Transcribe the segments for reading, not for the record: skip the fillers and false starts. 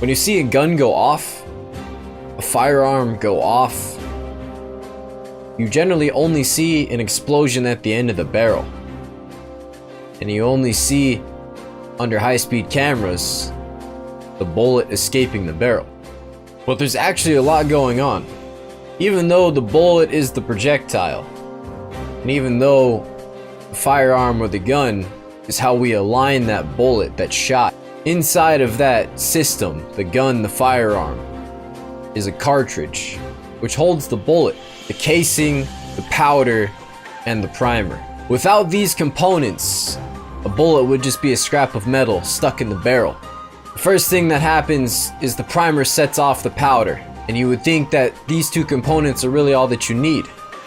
When you see a gun go off, a firearm go off, you generally only see an explosion at the end of the barrel. And you only see, under high-speed cameras, the bullet escaping the barrel. But there's actually a lot going on. Even though the bullet is the projectile, and even though the firearm or the gun is how we align that bullet, that shot, inside of that system, the gun, the firearm, is a cartridge, which holds the bullet, the casing, the powder, and the primer. Without these components, a bullet would just be a scrap of metal stuck in the barrel. The first thing that happens is the primer sets off the powder, and you would think that these two components are really all that you need.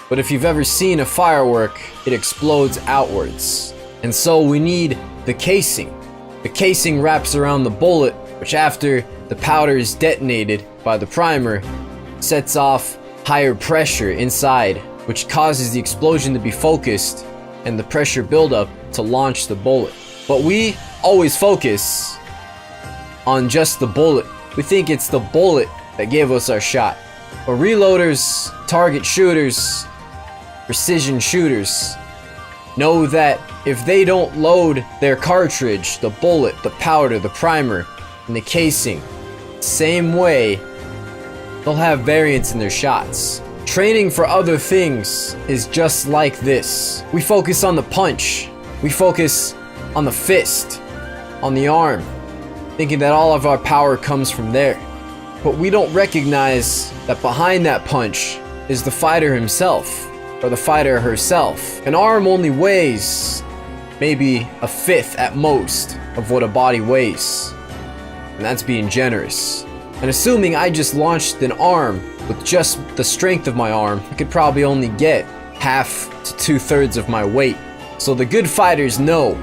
But if you've ever seen a firework, it explodes outwards. And so we need the casing. The casing wraps around the bullet, which after the powder is detonated by the primer, sets off higher pressure inside, which causes the explosion to be focused and the pressure buildup to launch the bullet. But we always focus on just the bullet. We think it's the bullet that gave us our shot. But reloaders, target shooters, precision shooters know that if they don't load their cartridge, the bullet, the powder, the primer, and the casing same way, they'll have variance in their shots. Training for other things is just like this. We focus on the punch. We focus on the fist, on the arm, thinking that all of our power comes from there. But we don't recognize that behind that punch is the fighter himself, or the fighter herself. An arm only weighs maybe a fifth at most of what a body weighs. And that's being generous. And assuming I just launched an arm with just the strength of my arm, I could probably only get half to 2/3 of my weight. So the good fighters know,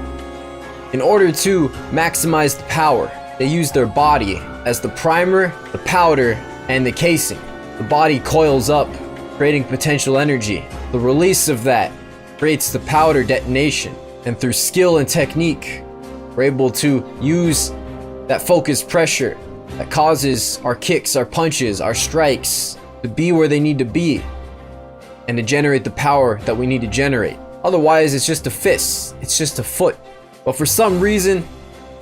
in order to maximize the power, they use their body as the primer, the powder, and the casing. The body coils up, creating potential energy. The release of that creates the powder detonation. And through skill and technique, we're able to use that focused pressure that causes our kicks, our punches, our strikes to be where they need to be and to generate the power that we need to generate. Otherwise, it's just a fist, it's just a foot. But for some reason,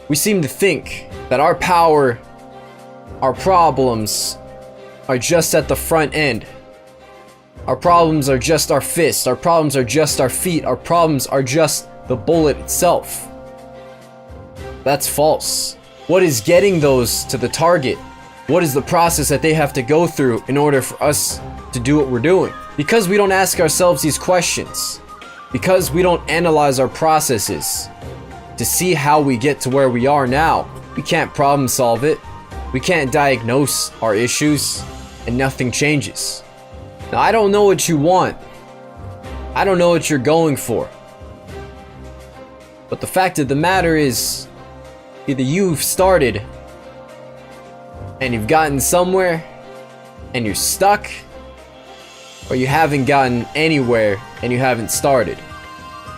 we seem to think that our power, our problems, are just at the front end. Our problems are just our fists, our problems are just our feet, our problems are just the bullet itself. That's false. What is getting those to the target? What is the process that they have to go through in order for us to do what we're doing? Because we don't ask ourselves these questions, because we don't analyze our processes to see how we get to where we are now, we can't problem solve it. We can't diagnose our issues, and nothing changes. Now, I don't know what you want. I don't know what you're going for. But the fact of the matter is, either you've started and you've gotten somewhere and you're stuck, or you haven't gotten anywhere and you haven't started.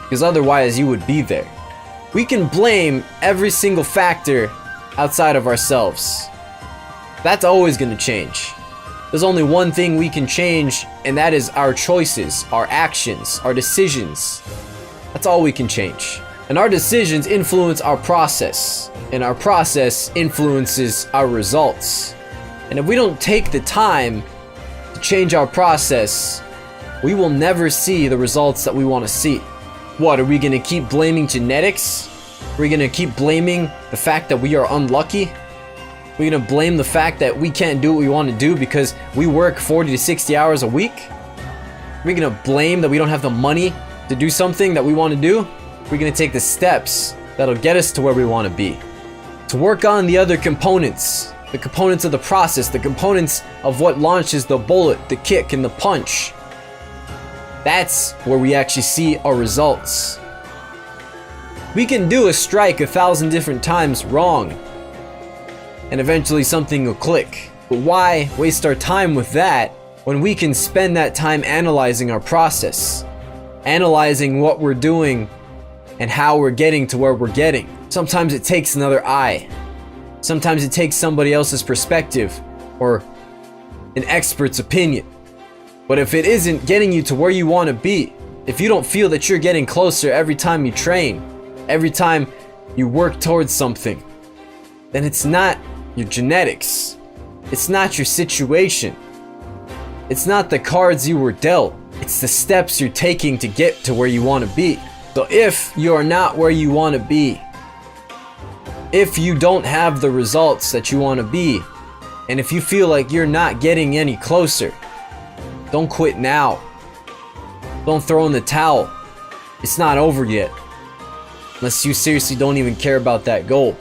Because otherwise you would be there. We can blame every single factor outside of ourselves. That's always going to change. There's only one thing we can change, and that is our choices, our actions, our decisions. That's all we can change. And our decisions influence our process, and our process influences our results. And if we don't take the time to change our process, we will never see the results that we want to see. What, are we going to keep blaming genetics? Are we going to keep blaming the fact that we are unlucky? Are we going to blame the fact that we can't do what we want to do because we work 40 to 60 hours a week? Are we going to blame that we don't have the money to do something that we want to do? We're going to take the steps that'll get us to where we want to be. To work on the other components, the components of the process, the components of what launches the bullet, the kick, and the punch. That's where we actually see our results. We can do a strike 1,000 different times wrong, and eventually something will click. But why waste our time with that when we can spend that time analyzing our process, analyzing what we're doing and how we're getting to where we're getting? Sometimes it takes another eye. Sometimes it takes somebody else's perspective or an expert's opinion. But if it isn't getting you to where you want to be, if you don't feel that you're getting closer every time you train, every time you work towards something, then it's not your genetics. It's not your situation. It's not the cards you were dealt. It's the steps you're taking to get to where you want to be. So if you're not where you want to be, if you don't have the results that you want to be, and if you feel like you're not getting any closer, don't quit now. Don't throw in the towel. It's not over yet. Unless you seriously don't even care about that goal.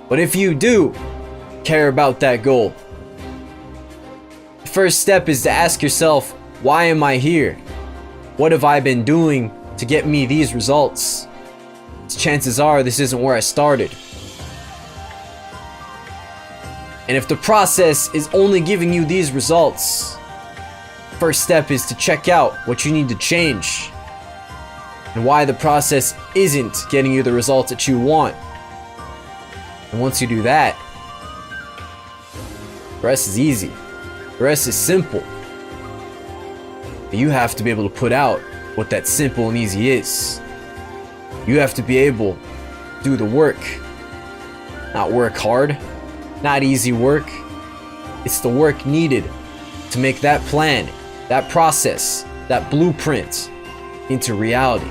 But if you do care about that goal, the first step is to ask yourself, why am I here? What have I been doing to get me these results? Chances are this isn't where I started. And if the process is only giving you these results, first step is to check out what you need to change and why the process isn't getting you the results that you want. And once you do that, the rest is easy. The rest is simple. But you have to be able to put out what that simple and easy is. You have to be able to do the work. Not work hard, not easy work. It's the work needed to make that plan, that process, that blueprint into reality.